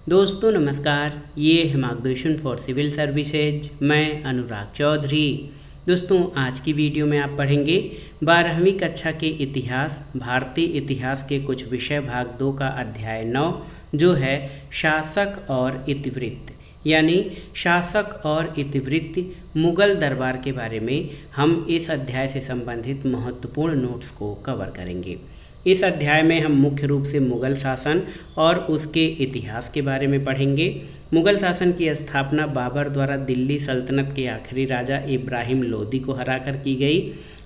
दोस्तों नमस्कार, ये है मार्गदर्शन फॉर सिविल सर्विसेज। मैं अनुराग चौधरी। दोस्तों आज की वीडियो में आप पढ़ेंगे 12वीं कक्षा के इतिहास, भारतीय इतिहास के कुछ विषय भाग 2 का अध्याय 9 जो है शासक और इतिवृत्त, यानी शासक और इतिवृत्त मुगल दरबार के बारे में हम इस अध्याय से संबंधित महत्वपूर्ण नोट्स को कवर करेंगे। इस अध्याय में हम मुख्य रूप से मुगल शासन और उसके इतिहास के बारे में पढ़ेंगे। मुगल शासन की स्थापना बाबर द्वारा दिल्ली सल्तनत के आखिरी राजा इब्राहिम लोदी को हराकर की गई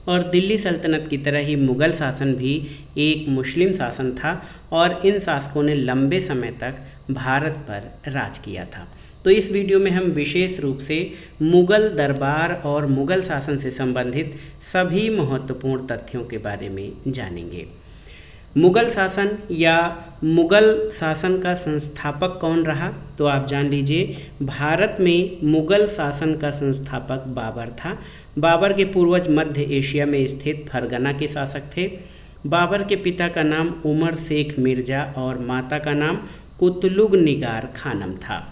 और दिल्ली सल्तनत की तरह ही मुगल शासन भी एक मुस्लिम शासन था और इन शासकों ने लंबे समय तक भारत पर राज किया था। तो इस वीडियो में हम विशेष रूप से मुगल दरबार और मुगल शासन से संबंधित सभी महत्वपूर्ण तथ्यों के बारे में जानेंगे। मुगल शासन या मुगल शासन का संस्थापक कौन रहा, तो आप जान लीजिए। भारत में मुगल शासन का संस्थापक बाबर था। बाबर के पूर्वज मध्य एशिया में स्थित फरगना के शासक थे। बाबर के पिता का नाम उमर शेख मिर्जा और माता का नाम कुतलुग निगार खानम था।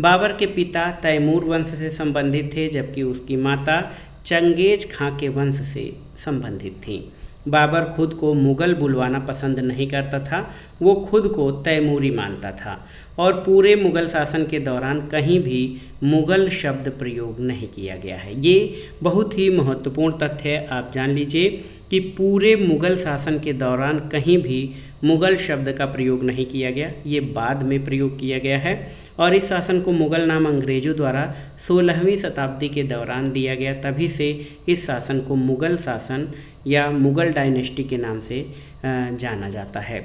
बाबर के पिता तैमूर वंश से संबंधित थे, जबकि उसकी माता चंगेज खां के वंश से संबंधित थीं। बाबर खुद को मुग़ल बुलवाना पसंद नहीं करता था, वो खुद को तैमूरी मानता था और पूरे मुग़ल शासन के दौरान कहीं भी मुग़ल शब्द प्रयोग नहीं किया गया है। ये बहुत ही महत्वपूर्ण तथ्य है। आप जान लीजिए कि पूरे मुग़ल शासन के दौरान कहीं भी मुग़ल शब्द का प्रयोग नहीं किया गया, ये बाद में प्रयोग किया गया है। और इस शासन को मुग़ल नाम अंग्रेज़ों द्वारा 16वीं शताब्दी के दौरान दिया गया, तभी से इस शासन को मुग़ल शासन या मुग़ल डायनेस्टी के नाम से जाना जाता है।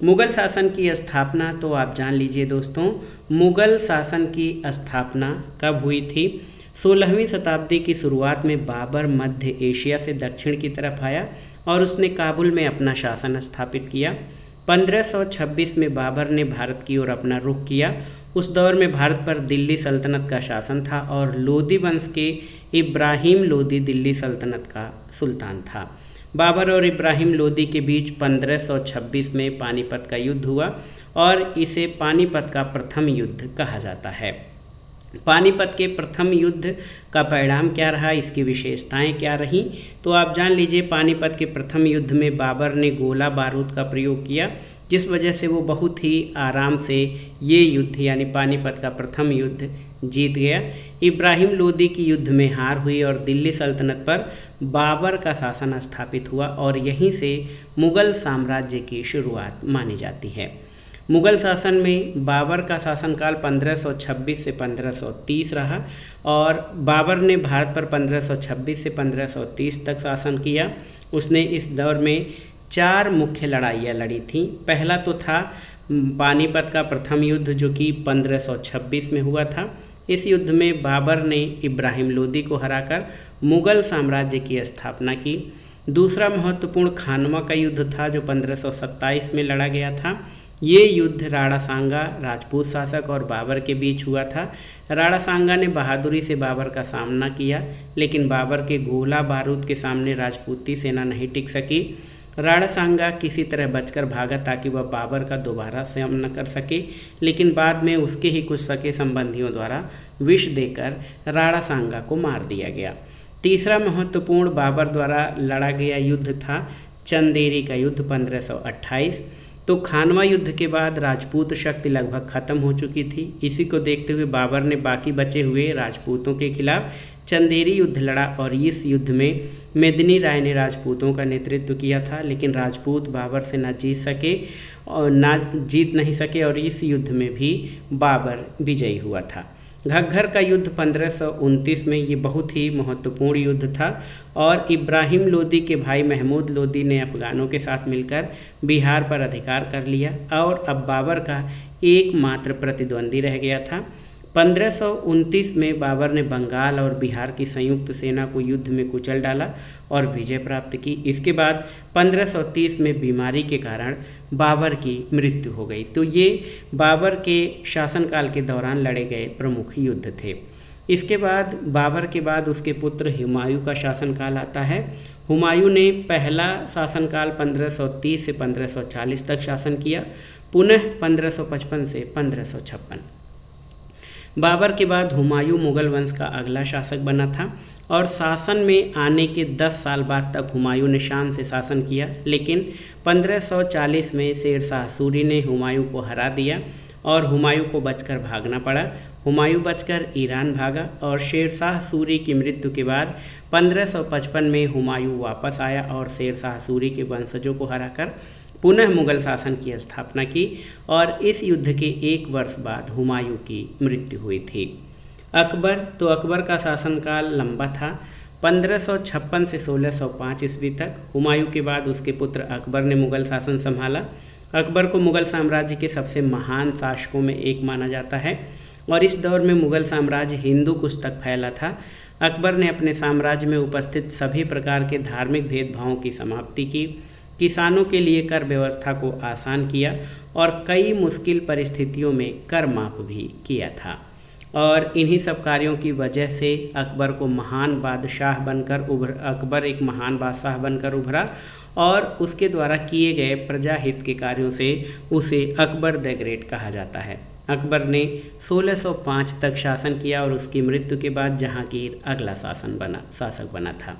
मुग़ल शासन की स्थापना तो आप जान लीजिए दोस्तों, मुग़ल शासन की स्थापना कब हुई थी? 16वीं शताब्दी की शुरुआत में बाबर मध्य एशिया से दक्षिण की तरफ आया और उसने काबुल में अपना शासन स्थापित किया। 1526 में बाबर ने भारत की ओर अपना रुख किया। उस दौर में भारत पर दिल्ली सल्तनत का शासन था और लोदी वंश के इब्राहिम लोदी दिल्ली सल्तनत का सुल्तान था। बाबर और इब्राहिम लोदी के बीच 1526 में पानीपत का युद्ध हुआ और इसे पानीपत का प्रथम युद्ध कहा जाता है। पानीपत के प्रथम युद्ध का परिणाम क्या रहा, इसकी विशेषताएं क्या रहीं, तो आप जान लीजिए। पानीपत के प्रथम युद्ध में बाबर ने गोला बारूद का प्रयोग किया, जिस वजह से वो बहुत ही आराम से ये युद्ध यानी पानीपत का प्रथम युद्ध जीत गया। इब्राहिम लोदी की युद्ध में हार हुई और दिल्ली सल्तनत पर बाबर का शासन स्थापित हुआ और यहीं से मुग़ल साम्राज्य की शुरुआत मानी जाती है। मुग़ल शासन में बाबर का शासनकाल 1526 से 1530 रहा और बाबर ने भारत पर 1526 से 1530 तक शासन किया। उसने इस दौर में 4 मुख्य लड़ाइयाँ लड़ी थीं। पहला तो था पानीपत का प्रथम युद्ध जो कि 1526 में हुआ था। इस युद्ध में बाबर ने इब्राहिम लोदी को हराकर मुग़ल साम्राज्य की स्थापना की। दूसरा महत्वपूर्ण खानवा का युद्ध था जो 1527 में लड़ा गया था। ये युद्ध राणा सांगा राजपूत शासक और बाबर के बीच हुआ था। राणा सांगा ने बहादुरी से बाबर का सामना किया, लेकिन बाबर के गोला बारूद के सामने राजपूती सेना नहीं टिक सकी। राणा सांगा किसी तरह बचकर भागा ताकि वह बाबर का दोबारा सामना कर सके, लेकिन बाद में उसके ही कुछ सगे संबंधियों द्वारा विष देकर राणा सांगा को मार दिया गया। तीसरा महत्वपूर्ण बाबर द्वारा लड़ा गया युद्ध था चंदेरी का युद्ध 1528। तो खानवा युद्ध के बाद राजपूत शक्ति लगभग खत्म हो चुकी थी। इसी को देखते हुए बाबर ने बाकी बचे हुए राजपूतों के खिलाफ चंदेरी युद्ध लड़ा और इस युद्ध में मेदिनी राय ने राजपूतों का नेतृत्व किया था, लेकिन राजपूत बाबर से ना जीत नहीं सके और इस युद्ध में भी बाबर विजयी हुआ था। घग्गर का युद्ध 1529 में ये बहुत ही महत्वपूर्ण युद्ध था और इब्राहिम लोदी के भाई महमूद लोदी ने अफगानों के साथ मिलकर बिहार पर अधिकार कर लिया और अब बाबर का एकमात्र प्रतिद्वंदी रह गया था। 1529 में बाबर ने बंगाल और बिहार की संयुक्त सेना को युद्ध में कुचल डाला और विजय प्राप्त की। इसके बाद 1530 में बीमारी के कारण बाबर की मृत्यु हो गई। तो ये बाबर के शासनकाल के दौरान लड़े गए प्रमुख युद्ध थे। इसके बाद बाबर के बाद उसके पुत्र हुमायूं का शासनकाल आता है। हुमायूं ने पहला शासनकाल 1530 से 1540 तक शासन किया। पुनः 1555 से 1556। बाबर के बाद हुमायूं मुगल वंश का अगला शासक बना था और शासन में आने के 10 साल बाद तक हुमायूं ने शान से शासन किया, लेकिन 1540 में शेर शाह सूरी ने हुमायूं को हरा दिया और हुमायूं को बचकर भागना पड़ा। हुमायूं बचकर ईरान भागा और शेर शाह सूरी की मृत्यु के बाद 1555 में हुमायूं वापस आया और शेर शाह सूरी के वंशजों को हराकर पुनः मुगल शासन की स्थापना की और इस युद्ध के 1 वर्ष बाद हुमायूं की मृत्यु हुई थी। अकबर का शासनकाल लंबा था, 1556 से 1605 ईस्वी तक। हुमायूं के बाद उसके पुत्र अकबर ने मुगल शासन संभाला। अकबर को मुगल साम्राज्य के सबसे महान शासकों में एक माना जाता है और इस दौर में मुगल साम्राज्य हिंदू कुश तक फैला था। अकबर ने अपने साम्राज्य में उपस्थित सभी प्रकार के धार्मिक भेदभावों की समाप्ति की, किसानों के लिए कर व्यवस्था को आसान किया और कई मुश्किल परिस्थितियों में कर माफ भी किया था। और इन्हीं सब कार्यों की वजह से अकबर एक महान बादशाह बनकर उभरा और उसके द्वारा किए गए प्रजाहित के कार्यों से उसे अकबर द ग्रेट कहा जाता है। अकबर ने 1605 तक शासन किया और उसकी मृत्यु के बाद जहांगीर अगला शासक बना था।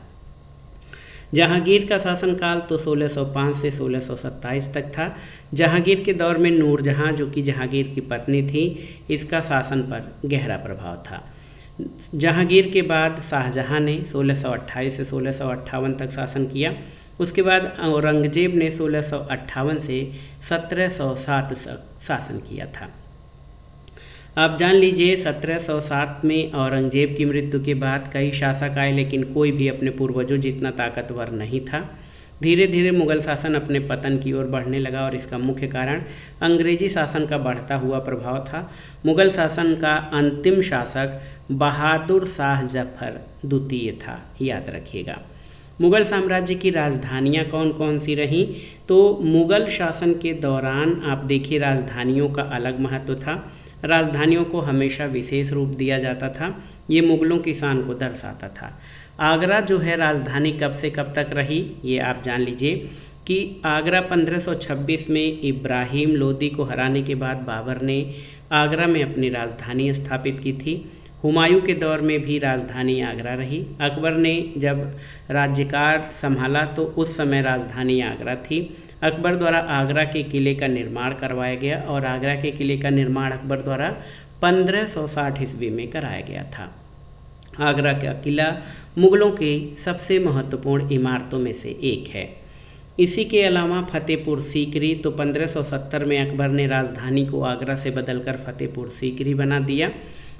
जहांगीर का शासनकाल तो 1605 से 1627 तक था। जहांगीर के दौर में नूरजहां, जो कि जहांगीर की पत्नी थी, इसका शासन पर गहरा प्रभाव था। जहांगीर के बाद शाहजहां ने 1628 से 1658 तक शासन किया। उसके बाद औरंगजेब ने 1658 से 1707 तक शासन किया था। आप जान लीजिए 1707 में औरंगजेब की मृत्यु के बाद कई शासक आए, लेकिन कोई भी अपने पूर्वजों जितना ताकतवर नहीं था। धीरे धीरे मुगल शासन अपने पतन की ओर बढ़ने लगा और इसका मुख्य कारण अंग्रेजी शासन का बढ़ता हुआ प्रभाव था। मुगल शासन का अंतिम शासक बहादुर शाह जफर द्वितीय था, याद रखिएगा। मुगल साम्राज्य की राजधानियाँ कौन कौन सी रहीं? तो मुगल शासन के दौरान आप देखिए राजधानियों का अलग महत्व था। राजधानियों को हमेशा विशेष रूप दिया जाता था, ये मुगलों की शान को दर्शाता था। आगरा जो है राजधानी कब से कब तक रही, ये आप जान लीजिए कि आगरा 1526 में इब्राहिम लोदी को हराने के बाद बाबर ने आगरा में अपनी राजधानी स्थापित की थी। हुमायूं के दौर में भी राजधानी आगरा रही। अकबर ने जब राज्यकाल संभाला तो उस समय राजधानी आगरा थी। अकबर द्वारा आगरा के किले का निर्माण करवाया गया और आगरा के किले का निर्माण अकबर द्वारा 1560 ईस्वी में कराया गया था। आगरा का किला मुगलों के सबसे महत्वपूर्ण इमारतों में से एक है। इसी के अलावा फतेहपुर सीकरी, तो 1570 में अकबर ने राजधानी को आगरा से बदलकर फतेहपुर सीकरी बना दिया।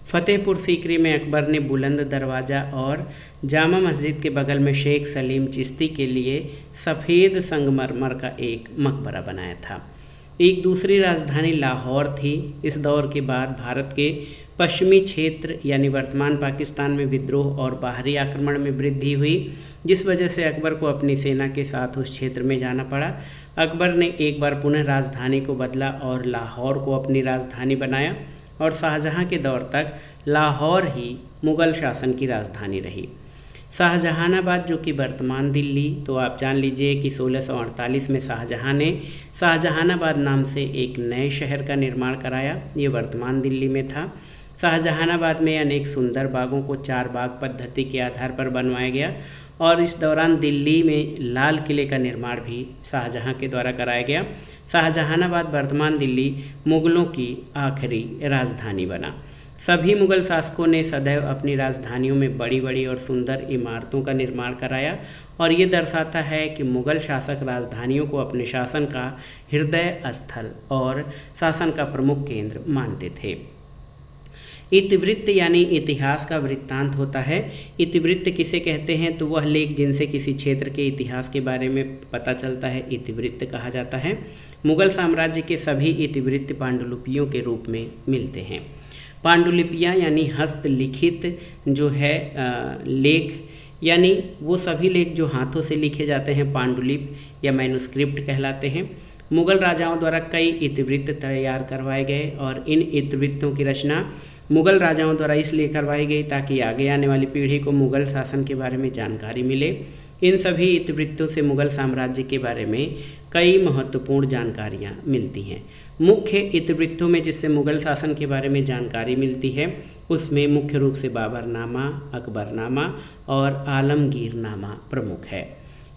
फतेहपुर सीकरी में अकबर ने बुलंद दरवाज़ा और जामा मस्जिद के बगल में शेख सलीम चिश्ती के लिए सफ़ेद संगमरमर का एक मकबरा बनाया था। एक दूसरी राजधानी लाहौर थी। इस दौर के बाद भारत के पश्चिमी क्षेत्र यानी वर्तमान पाकिस्तान में विद्रोह और बाहरी आक्रमण में वृद्धि हुई, जिस वजह से अकबर को अपनी सेना के साथ उस क्षेत्र में जाना पड़ा। अकबर ने एक बार पुनः राजधानी को बदला और लाहौर को अपनी राजधानी बनाया और शाहजहां के दौर तक लाहौर ही मुग़ल शासन की राजधानी रही। शाहजहानाबाद जो कि वर्तमान दिल्ली, तो आप जान लीजिए कि 1648 में शाहजहां ने शाहजहानाबाद नाम से एक नए शहर का निर्माण कराया। ये वर्तमान दिल्ली में था। शाहजहानाबाद में अनेक सुंदर बागों को 4 बाग पद्धति के आधार पर बनवाया गया और इस दौरान दिल्ली में लाल किले का निर्माण भी शाहजहां के द्वारा कराया गया। शाहजहानाबाद वर्तमान दिल्ली मुग़लों की आखिरी राजधानी बना। सभी मुग़ल शासकों ने सदैव अपनी राजधानियों में बड़ी बड़ी और सुंदर इमारतों का निर्माण कराया और ये दर्शाता है कि मुग़ल शासक राजधानियों को अपने शासन का हृदय स्थल और शासन का प्रमुख केंद्र मानते थे। इतिवृत्त यानी इतिहास का वृत्तांत होता है। इतिवृत्त किसे कहते हैं? तो वह लेख जिनसे किसी क्षेत्र के इतिहास के बारे में पता चलता है इतिवृत्त कहा जाता है। मुग़ल साम्राज्य के सभी इतिवृत्त पांडुलिपियों के रूप में मिलते हैं। पांडुलिपियाँ यानी हस्तलिखित जो है लेख, यानी वो सभी लेख जो हाथों से लिखे जाते हैं पांडुलिपि या मैन्युस्क्रिप्ट कहलाते हैं। मुग़ल राजाओं द्वारा कई इतिवृत्त तैयार करवाए गए और इन इतिवृत्तों की रचना मुग़ल राजाओं द्वारा इसलिए करवाई गई ताकि आगे आने वाली पीढ़ी को मुग़ल शासन के बारे में जानकारी मिले। इन सभी इतिवृत्तों से मुग़ल साम्राज्य के बारे में कई महत्वपूर्ण जानकारियाँ मिलती हैं। मुख्य इतिवृत्तों में जिससे मुगल शासन के बारे में जानकारी मिलती है उसमें मुख्य रूप से बाबरनामा, अकबरनामा और आलमगीरनामा प्रमुख है।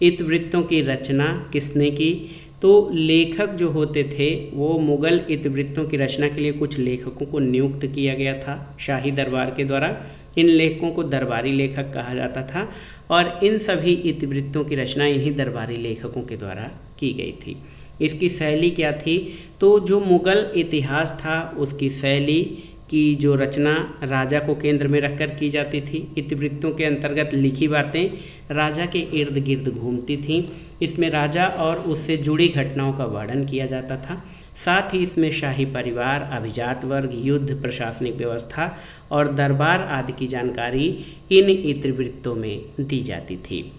इतिवृत्तों की रचना किसने की? तो लेखक जो होते थे वो मुगल इतिवृत्तों की रचना के लिए कुछ लेखकों को नियुक्त किया गया था शाही दरबार के द्वारा। इन लेखकों को दरबारी लेखक कहा जाता था और इन सभी इतिवृत्तों की रचना इन्हीं दरबारी लेखकों के द्वारा की गई थी। इसकी शैली क्या थी? तो जो मुगल इतिहास था उसकी शैली की जो रचना राजा को केंद्र में रखकर की जाती थी। इतिवृत्तों के अंतर्गत लिखी बातें राजा के इर्द गिर्द घूमती थीं। इसमें राजा और उससे जुड़ी घटनाओं का वर्णन किया जाता था। साथ ही इसमें शाही परिवार, अभिजात वर्ग, युद्ध, प्रशासनिक व्यवस्था और दरबार आदि की जानकारी इन इतिवृत्तों में दी जाती थी।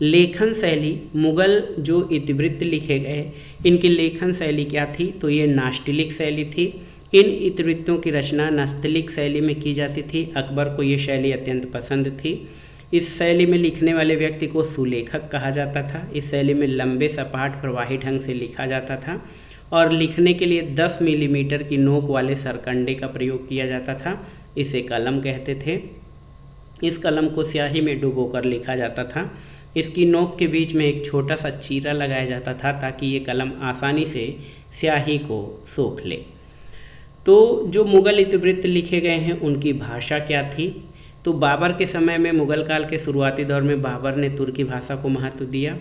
लेखन शैली, मुगल जो इतिवृत्त लिखे गए इनकी लेखन शैली क्या थी? तो ये नास्तिलिक शैली थी। इन इतिवृत्तों की रचना नास्तिलिक शैली में की जाती थी। अकबर को ये शैली अत्यंत पसंद थी। इस शैली में लिखने वाले व्यक्ति को सुलेखक कहा जाता था। इस शैली में लंबे सपाट प्रवाही ढंग से लिखा जाता था और लिखने के लिए 10 मिलीमीटर की नोक वाले सरकंडे का प्रयोग किया जाता था। इसे कलम कहते थे। इस कलम को स्याही में डुबोकर लिखा जाता था। इसकी नोक के बीच में एक छोटा सा चीरा लगाया जाता था ताकि ये कलम आसानी से स्याही को सोख ले। तो जो मुगल इतिवृत्त लिखे गए हैं उनकी भाषा क्या थी? तो बाबर के समय में, मुगल काल के शुरुआती दौर में बाबर ने तुर्की भाषा को महत्व दिया।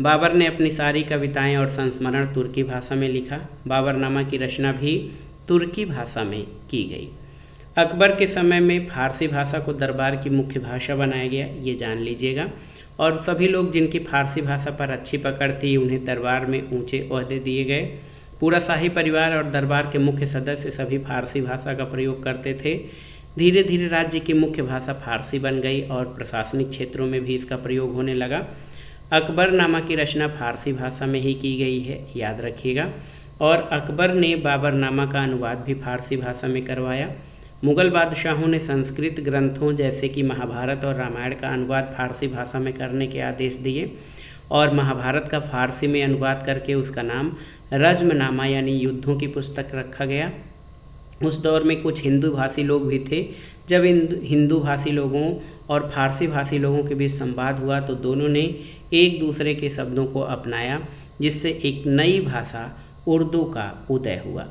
बाबर ने अपनी सारी कविताएं और संस्मरण तुर्की भाषा में लिखा। बाबरनामा की रचना भी तुर्की भाषा में की गई। अकबर के समय में फारसी भाषा को दरबार की मुख्य भाषा बनाया गया, ये जान लीजिएगा। और सभी लोग जिनकी फारसी भाषा पर अच्छी पकड़ थी उन्हें दरबार में ऊंचे ओहदे दिए गए। पूरा शाही परिवार और दरबार के मुख्य सदस्य सभी फारसी भाषा का प्रयोग करते थे। धीरे धीरे राज्य की मुख्य भाषा फारसी बन गई और प्रशासनिक क्षेत्रों में भी इसका प्रयोग होने लगा। अकबरनामा की रचना फारसी भाषा में ही की गई है, याद रखिएगा। और अकबर ने बाबरनामा का अनुवाद भी फारसी भाषा में करवाया। मुगल बादशाहों ने संस्कृत ग्रंथों जैसे कि महाभारत और रामायण का अनुवाद फारसी भाषा में करने के आदेश दिए और महाभारत का फारसी में अनुवाद करके उसका नाम रज्मनामा यानी युद्धों की पुस्तक रखा गया। उस दौर में कुछ हिंदू भाषी लोग भी थे। जब इन हिंदू भाषी लोगों और फारसी भाषी लोगों के बीच संवाद हुआ तो दोनों ने एक दूसरे के शब्दों को अपनाया, जिससे एक नई भाषा उर्दू का उदय हुआ।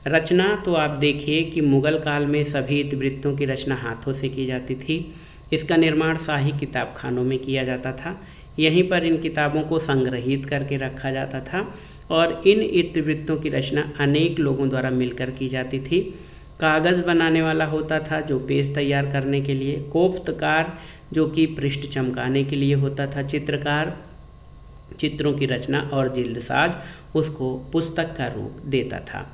रचना तो आप देखिए कि मुगल काल में सभी इतिवृत्तों की रचना हाथों से की जाती थी। इसका निर्माण शाही किताबखानों में किया जाता था। यहीं पर इन किताबों को संग्रहित करके रखा जाता था और इन इतिवृत्तों की रचना अनेक लोगों द्वारा मिलकर की जाती थी। कागज़ बनाने वाला होता था जो पेज तैयार करने के लिए, कोफ्तकार जो कि पृष्ठ चमकाने के लिए होता था, चित्रकार चित्रों की रचना और जिल्दसाज उसको पुस्तक का रूप देता था।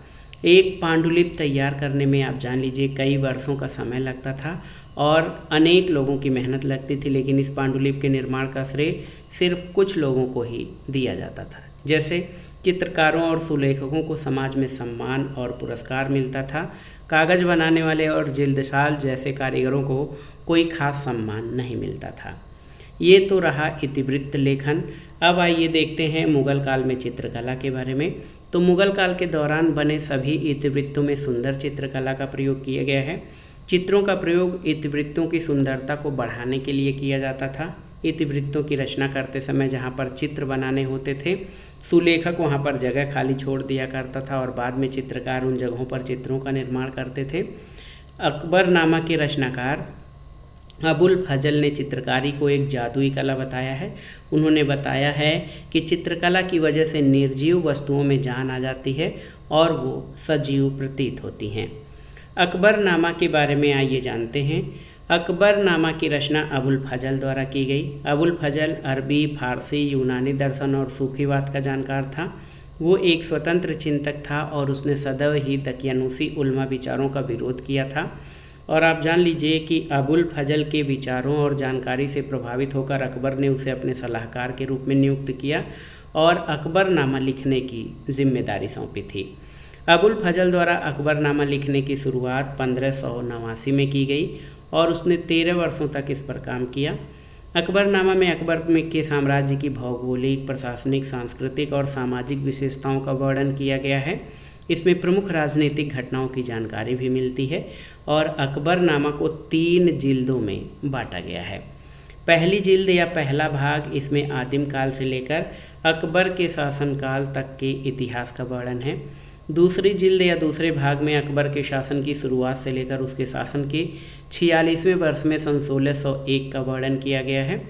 एक पांडुलिपि तैयार करने में आप जान लीजिए कई वर्षों का समय लगता था और अनेक लोगों की मेहनत लगती थी, लेकिन इस पांडुलिपि के निर्माण का श्रेय सिर्फ कुछ लोगों को ही दिया जाता था। जैसे चित्रकारों और सुलेखकों को समाज में सम्मान और पुरस्कार मिलता था। कागज़ बनाने वाले और जिल्दसाज जैसे कारीगरों को कोई खास सम्मान नहीं मिलता था। ये तो रहा इतिवृत्त लेखन। अब आइए देखते हैं मुगल काल में चित्रकला के बारे में। तो मुगल काल के दौरान बने सभी इतिवृत्तों में सुंदर चित्रकला का प्रयोग किया गया है। चित्रों का प्रयोग इतिवृत्तों की सुंदरता को बढ़ाने के लिए किया जाता था। इतिवृत्तों की रचना करते समय जहाँ पर चित्र बनाने होते थे, सुलेखक वहाँ पर जगह खाली छोड़ दिया करता था और बाद में चित्रकार उन जगहों पर चित्रों का निर्माण करते थे। अकबरनामा के रचनाकार अबुल फजल ने चित्रकारी को एक जादुई कला बताया है। उन्होंने बताया है कि चित्रकला की वजह से निर्जीव वस्तुओं में जान आ जाती है और वो सजीव प्रतीत होती हैं। अकबरनामा के बारे में आइए जानते हैं। अकबरनामा की रचना अबुल फजल द्वारा की गई। अबुल फजल अरबी, फारसी, यूनानी दर्शन और सूफीवाद का जानकार था। वो एक स्वतंत्र चिंतक था और उसने सदैव ही दकियानूसी उल्मा विचारों का विरोध किया था। और आप जान लीजिए कि अबुल फजल के विचारों और जानकारी से प्रभावित होकर अकबर ने उसे अपने सलाहकार के रूप में नियुक्त किया और अकबरनामा लिखने की जिम्मेदारी सौंपी थी। अबुल फजल द्वारा अकबरनामा लिखने की शुरुआत 1589 में की गई और उसने 13 वर्षों तक इस पर काम किया। अकबरनामा में अकबर के साम्राज्य की भौगोलिक, प्रशासनिक, सांस्कृतिक और सामाजिक विशेषताओं का वर्णन किया गया है। इसमें प्रमुख राजनीतिक घटनाओं की जानकारी भी मिलती है और अकबरनामा को 3 जिल्दों में बांटा गया है। पहली जिल्द या पहला भाग, इसमें आदिम काल से लेकर अकबर के शासनकाल तक के इतिहास का वर्णन है। दूसरी जिल्द या दूसरे भाग में अकबर के शासन की शुरुआत से लेकर उसके शासन के 46वें वर्ष में सन 1601 का वर्णन किया गया है।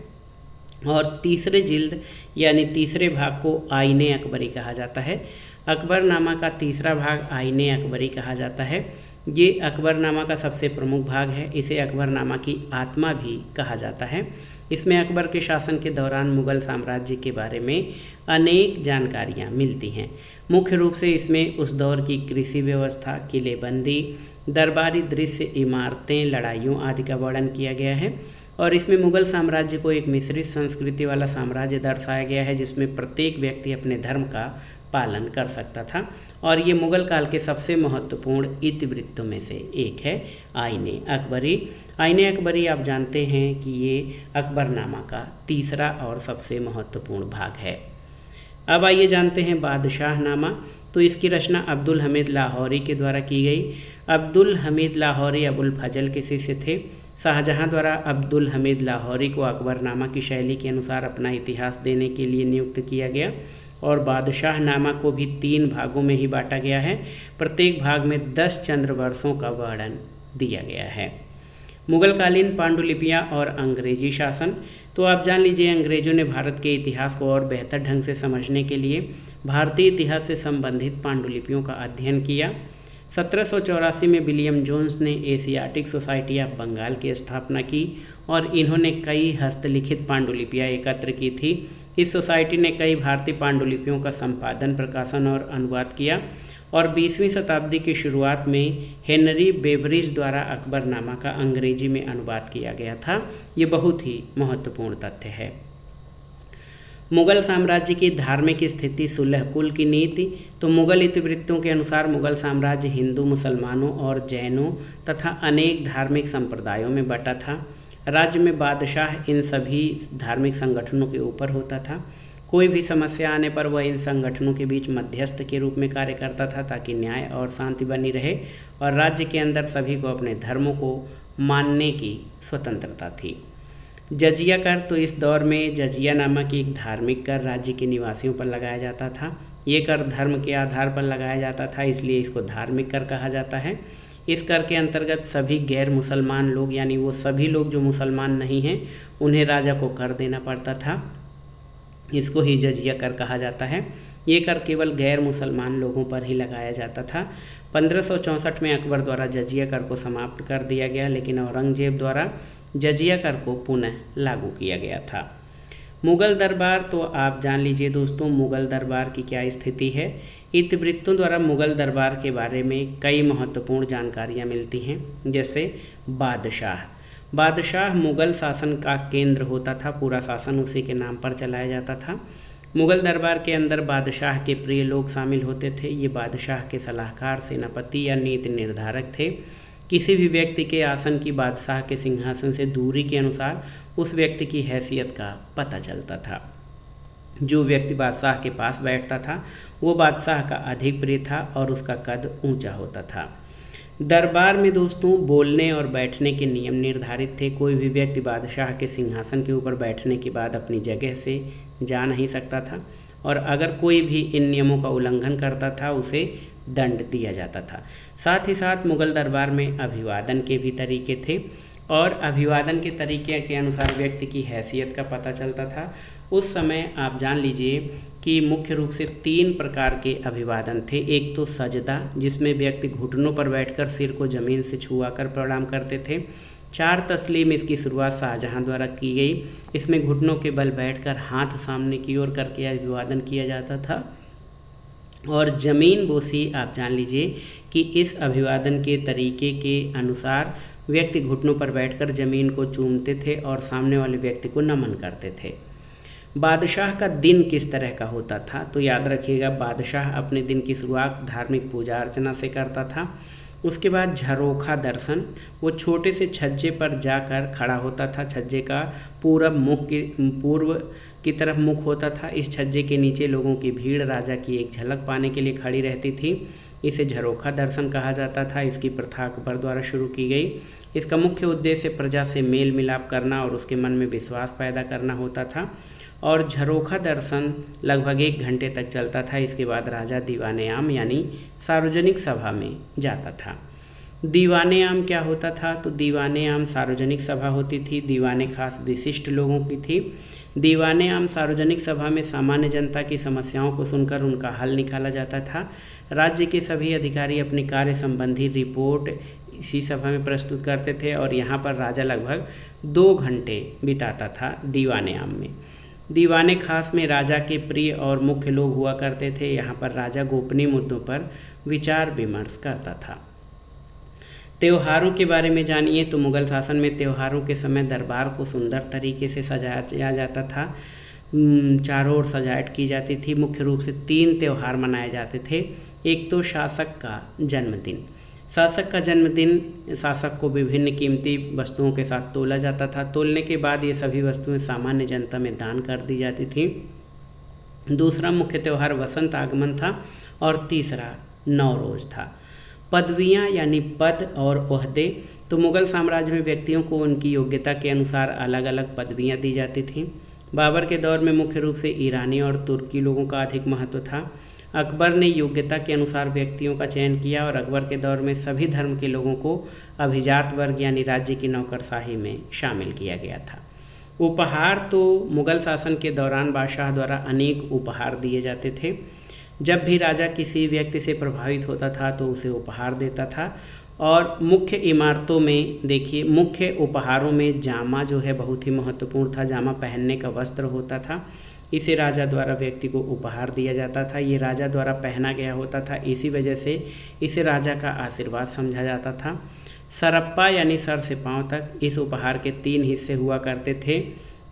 और तीसरे जिल्द यानी तीसरे भाग को आईने अकबरी कहा जाता है। अकबरनामा का तीसरा भाग आईने अकबरी कहा जाता है। ये अकबरनामा का सबसे प्रमुख भाग है। इसे अकबरनामा की आत्मा भी कहा जाता है। इसमें अकबर के शासन के दौरान मुग़ल साम्राज्य के बारे में अनेक जानकारियाँ मिलती हैं। मुख्य रूप से इसमें उस दौर की कृषि व्यवस्था, किलेबंदी, दरबारी दृश्य, इमारतें, लड़ाइयों आदि का वर्णन किया गया है। और इसमें मुग़ल साम्राज्य को एक मिश्रित संस्कृति वाला साम्राज्य दर्शाया गया है, जिसमें प्रत्येक व्यक्ति अपने धर्म का पालन कर सकता था। और ये मुग़ल काल के सबसे महत्वपूर्ण इतिवृत्तों में से एक है आईने अकबरी। आईने अकबरी आप जानते हैं कि ये अकबरनामा का तीसरा और सबसे महत्वपूर्ण भाग है। अब आइए जानते हैं बादशाहनामा। तो इसकी रचना अब्दुल हमीद लाहौरी के द्वारा की गई। अब्दुल हमीद लाहौरी अबुल फजल के शिष्य थे। शाहजहां द्वारा अब्दुल हमीद लाहौरी को अकबरनामा की शैली के अनुसार अपना इतिहास देने के लिए नियुक्त किया गया और बादशाहनामा को भी 3 भागों में ही बांटा गया है। प्रत्येक भाग में 10 चंद्र वर्षों का वर्णन दिया गया है। मुग़लकालीन पांडुलिपियाँ और अंग्रेजी शासन। तो आप जान लीजिए, अंग्रेज़ों ने भारत के इतिहास को और बेहतर ढंग से समझने के लिए भारतीय इतिहास से संबंधित पांडुलिपियों का अध्ययन किया। 1784 में विलियम जोन्स ने एशियाटिक सोसाइटी ऑफ बंगाल की स्थापना की और इन्होंने कई हस्तलिखित पांडुलिपियाँ एकत्र की थी। इस सोसाइटी ने कई भारतीय पांडुलिपियों का संपादन, प्रकाशन और अनुवाद किया और 20वीं शताब्दी की शुरुआत में हेनरी बेवरिज द्वारा अकबरनामा का अंग्रेजी में अनुवाद किया गया था। ये बहुत ही महत्वपूर्ण तथ्य है। मुग़ल साम्राज्य की धार्मिक स्थिति, सुलह कुल की नीति। तो मुग़ल इतिवृत्तों के अनुसार मुग़ल साम्राज्य हिंदू, मुसलमानों और जैनों तथा अनेक धार्मिक संप्रदायों में बटा था। राज्य में बादशाह इन सभी धार्मिक संगठनों के ऊपर होता था। कोई भी समस्या आने पर वह इन संगठनों के बीच मध्यस्थ के रूप में कार्य करता था ताकि न्याय और शांति बनी रहे और राज्य के अंदर सभी को अपने धर्मों को मानने की स्वतंत्रता थी। जजिया कर। तो इस दौर में जजिया नामक एक धार्मिक कर राज्य के निवासियों पर लगाया जाता था। ये कर धर्म के आधार पर लगाया जाता था, इसलिए इसको धार्मिक कर कहा जाता है। इस कर के अंतर्गत सभी गैर मुसलमान लोग, यानी वो सभी लोग जो मुसलमान नहीं हैं, उन्हें राजा को कर देना पड़ता था। इसको ही जजिया कर कहा जाता है। ये कर केवल गैर मुसलमान लोगों पर ही लगाया जाता था। 1564 में अकबर द्वारा जजिया कर को समाप्त कर दिया गया, लेकिन औरंगजेब द्वारा जजिया कर को पुनः लागू किया गया था। मुग़ल दरबार। तो आप जान लीजिए दोस्तों, मुग़ल दरबार की क्या स्थिति है। इतिवृत्तों द्वारा मुग़ल दरबार के बारे में कई महत्वपूर्ण जानकारियाँ मिलती हैं, जैसे बादशाह मुग़ल शासन का केंद्र होता था। पूरा शासन उसी के नाम पर चलाया जाता था। मुग़ल दरबार के अंदर बादशाह के प्रिय लोग शामिल होते थे। ये बादशाह के सलाहकार, सेनापति या नीति निर्धारक थे। किसी भी व्यक्ति के आसन की बादशाह के सिंहासन से दूरी के अनुसार उस व्यक्ति की हैसियत का पता चलता था। जो व्यक्ति बादशाह के पास बैठता था वो बादशाह का अधिक प्रिय था और उसका कद ऊंचा होता था। दरबार में दोस्तों बोलने और बैठने के नियम निर्धारित थे। कोई भी व्यक्ति बादशाह के सिंहासन के ऊपर बैठने के बाद अपनी जगह से जा नहीं सकता था और अगर कोई भी इन नियमों का उल्लंघन करता था उसे दंड दिया जाता था। साथ ही साथ मुग़ल दरबार में अभिवादन के भी तरीके थे और अभिवादन के तरीके के अनुसार व्यक्ति की हैसियत का पता चलता था। उस समय आप जान लीजिए कि मुख्य रूप से 3 प्रकार के अभिवादन थे। एक तो सजदा, जिसमें व्यक्ति घुटनों पर बैठकर सिर को ज़मीन से छुआकर प्रणाम करते थे। 4 तस्लीम, इसकी शुरुआत शाहजहां द्वारा की गई। इसमें घुटनों के बल बैठकर हाथ सामने की ओर करके अभिवादन किया जाता था। और ज़मीन बोसी, आप जान लीजिए कि इस अभिवादन के तरीके के अनुसार व्यक्ति घुटनों पर बैठकर ज़मीन को चूमते थे और सामने वाले व्यक्ति को नमन करते थे। बादशाह का दिन किस तरह का होता था, तो याद रखिएगा बादशाह अपने दिन की शुरुआत धार्मिक पूजा अर्चना से करता था। उसके बाद झरोखा दर्शन, वो छोटे से छज्जे पर जाकर खड़ा होता था। छज्जे का पूर्व की तरफ मुख होता था। इस छज्जे के नीचे लोगों की भीड़ राजा की एक झलक पाने के लिए खड़ी रहती थी। इसे झरोखा दर्शन कहा जाता था। इसकी प्रथा अकबर द्वारा शुरू की गई। इसका मुख्य उद्देश्य प्रजा से मेल मिलाप करना और उसके मन में विश्वास पैदा करना होता था। और झरोखा दर्शन लगभग 1 घंटे तक चलता था। इसके बाद राजा दीवाने आम यानी सार्वजनिक सभा में जाता था। दीवाने आम क्या होता था? तो दीवाने आम सार्वजनिक सभा होती थी। दीवाने खास विशिष्ट लोगों की थी। दीवाने आम सार्वजनिक सभा में सामान्य जनता की समस्याओं को सुनकर उनका हल निकाला जाता था। राज्य के सभी अधिकारी अपनी कार्य संबंधी रिपोर्ट इसी सभा में प्रस्तुत करते थे और यहाँ पर राजा लगभग 2 घंटे बिताता था दीवाने आम में। दीवाने खास में राजा के प्रिय और मुख्य लोग हुआ करते थे। यहाँ पर राजा गोपनीय मुद्दों पर विचार विमर्श करता था। त्योहारों के बारे में जानिए। तो मुगल शासन में त्योहारों के समय दरबार को सुंदर तरीके से सजाया जाता था। चारों ओर सजावट की जाती थी। मुख्य रूप से 3 त्यौहार मनाए जाते थे। एक तो शासक का जन्मदिन। शासक का जन्मदिन शासक को विभिन्न कीमती वस्तुओं के साथ तोला जाता था। तोलने के बाद ये सभी वस्तुएं सामान्य जनता में दान कर दी जाती थी। दूसरा मुख्य त्यौहार वसंत आगमन था और तीसरा नवरोज था। पदवियां यानी पद और ओहदे। तो मुगल साम्राज्य में व्यक्तियों को उनकी योग्यता के अनुसार अलग अलग पदवियां दी जाती थीं। बाबर के दौर में मुख्य रूप से ईरानी और तुर्की लोगों का अधिक महत्व था। अकबर ने योग्यता के अनुसार व्यक्तियों का चयन किया और अकबर के दौर में सभी धर्म के लोगों को अभिजात वर्ग यानी राज्य की नौकरशाही में शामिल किया गया था। उपहार। तो मुगल शासन के दौरान बादशाह द्वारा अनेक उपहार दिए जाते थे। जब भी राजा किसी व्यक्ति से प्रभावित होता था तो उसे उपहार देता था। और मुख्य इमारतों में देखिए, मुख्य उपहारों में जामा जो है बहुत ही महत्वपूर्ण था। जामा पहनने का वस्त्र होता था। इसे राजा द्वारा व्यक्ति को उपहार दिया जाता था। ये राजा द्वारा पहना गया होता था, इसी वजह से इसे राजा का आशीर्वाद समझा जाता था। सरप्पा यानी सर से पांव तक। इस उपहार के 3 हिस्से हुआ करते थे,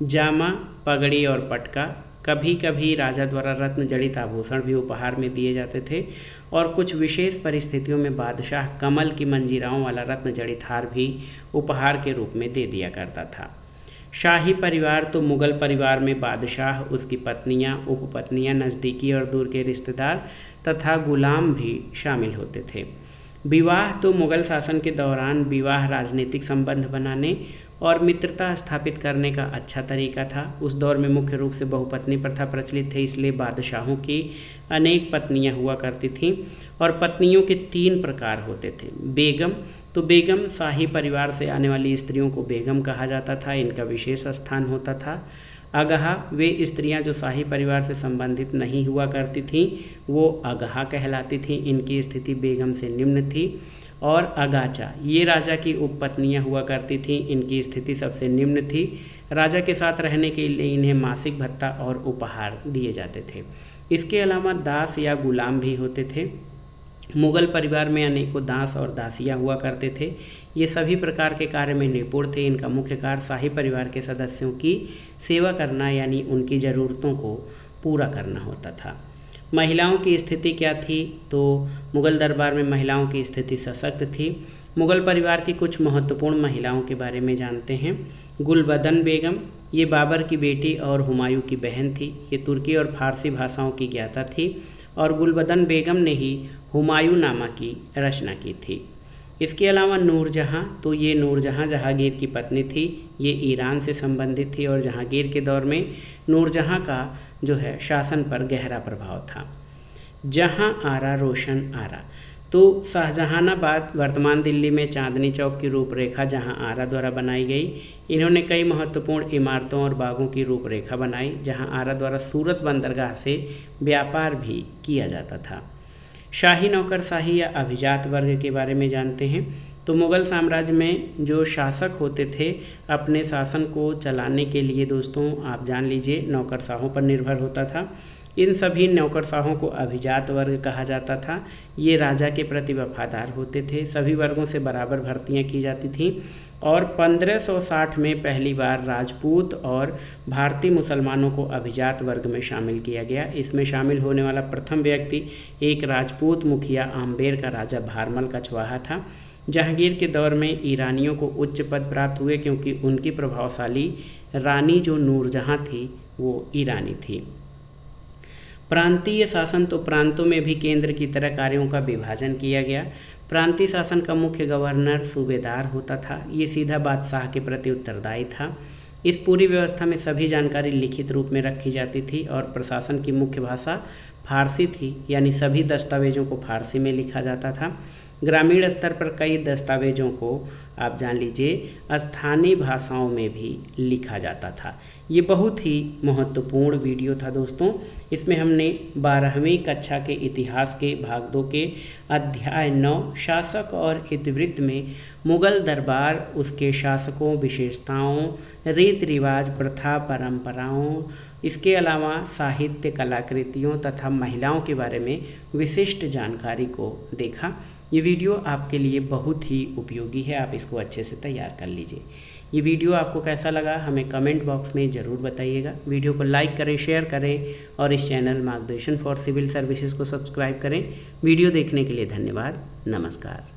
जामा, पगड़ी और पटका। कभी कभी राजा द्वारा रत्न जड़ित आभूषण भी उपहार में दिए जाते थे और कुछ विशेष परिस्थितियों में बादशाह कमल की मंजीराओं वाला रत्न जड़ित हार भी उपहार के रूप में दे दिया करता था। शाही परिवार। तो मुगल परिवार में बादशाह, उसकी पत्नियां, उपपत्नियां, नज़दीकी और दूर के रिश्तेदार तथा गुलाम भी शामिल होते थे। विवाह। तो मुगल शासन के दौरान विवाह राजनीतिक संबंध बनाने और मित्रता स्थापित करने का अच्छा तरीका था। उस दौर में मुख्य रूप से बहुपत्नी प्रथा प्रचलित थे, इसलिए बादशाहों की अनेक पत्नियां हुआ करती थीं और पत्नियों के 3 प्रकार होते थे। बेगम। तो बेगम शाही परिवार से आने वाली स्त्रियों को बेगम कहा जाता था। इनका विशेष स्थान होता था। अगहा। वे स्त्रियां जो शाही परिवार से संबंधित नहीं हुआ करती थीं वो अगहा कहलाती थीं। इनकी स्थिति बेगम से निम्न थी। और अगाचा, ये राजा की उपपत्नियां हुआ करती थीं। इनकी स्थिति सबसे निम्न थी। राजा के साथ रहने के लिए इन्हें मासिक भत्ता और उपहार दिए जाते थे। इसके अलावा दास या गुलाम भी होते थे। मुगल परिवार में अनेकों दास और दासियां हुआ करते थे। ये सभी प्रकार के कार्य में निपुण थे। इनका मुख्य कार्य शाही परिवार के सदस्यों की सेवा करना यानी उनकी ज़रूरतों को पूरा करना होता था। महिलाओं की स्थिति क्या थी? तो मुगल दरबार में महिलाओं की स्थिति सशक्त थी। मुगल परिवार की कुछ महत्वपूर्ण महिलाओं के बारे में जानते हैं। गुलबदन बेगम, ये बाबर की बेटी और हुमायूं की बहन थी। ये तुर्की और फारसी भाषाओं की ज्ञाता थी और गुलबदन बेगम ने ही हुमायूं नामा की रचना की थी। इसके अलावा नूरजहाँ, तो ये नूरजहाँ जहांगीर की पत्नी थी। ये ईरान से संबंधित थी और जहांगीर के दौर में नूरजहाँ का जो है शासन पर गहरा प्रभाव था। जहाँ आरा रोशन आरा, तो शाहजहानाबाद वर्तमान दिल्ली में चांदनी चौक की रूपरेखा जहाँ आरा द्वारा बनाई गई। इन्होंने कई महत्वपूर्ण इमारतों और बागों की रूपरेखा बनाई। जहाँ आरा द्वारा सूरत बंदरगाह से व्यापार भी किया जाता था। शाही नौकरशाही या अभिजात वर्ग के बारे में जानते हैं। तो मुगल साम्राज्य में जो शासक होते थे अपने शासन को चलाने के लिए दोस्तों आप जान लीजिए नौकरशाहों पर निर्भर होता था। इन सभी नौकरशाहों को अभिजात वर्ग कहा जाता था। ये राजा के प्रति वफादार होते थे। सभी वर्गों से बराबर भर्तियां की जाती थीं और 1560 में पहली बार राजपूत और भारतीय मुसलमानों को अभिजात वर्ग में शामिल किया गया। इसमें शामिल होने वाला प्रथम व्यक्ति एक राजपूत मुखिया आम्बेर का राजा भारमल का चवाहा था। जहांगीर के दौर में ईरानियों को उच्च पद प्राप्त हुए क्योंकि उनकी प्रभावशाली रानी जो नूरजहां थी वो ईरानी थी। प्रांतीय शासन तो प्रांतों में भी केंद्र की तरह कार्यों का विभाजन किया गया। प्रांतीय शासन का मुख्य गवर्नर सूबेदार होता था। ये सीधा बादशाह के प्रति उत्तरदायी था। इस पूरी व्यवस्था में सभी जानकारी लिखित रूप में रखी जाती थी और प्रशासन की मुख्य भाषा फारसी थी, यानी सभी दस्तावेजों को फारसी में लिखा जाता था। ग्रामीण स्तर पर कई दस्तावेजों को आप जान लीजिए स्थानीय भाषाओं में भी लिखा जाता था। ये बहुत ही महत्वपूर्ण वीडियो था दोस्तों। इसमें हमने 12वीं कक्षा के इतिहास के भाग 2 के अध्याय 9 शासक और इतिवृत्त में मुगल दरबार, उसके शासकों, विशेषताओं, रीति रिवाज, प्रथा, परंपराओं, इसके अलावा साहित्य, कलाकृतियों तथा महिलाओं के बारे में विशिष्ट जानकारी को देखा। ये वीडियो आपके लिए बहुत ही उपयोगी है, आप इसको अच्छे से तैयार कर लीजिए। ये वीडियो आपको कैसा लगा हमें कमेंट बॉक्स में ज़रूर बताइएगा। वीडियो को लाइक करें, शेयर करें और इस चैनल मार्गदर्शन फॉर सिविल सर्विसेज को सब्सक्राइब करें। वीडियो देखने के लिए धन्यवाद। नमस्कार।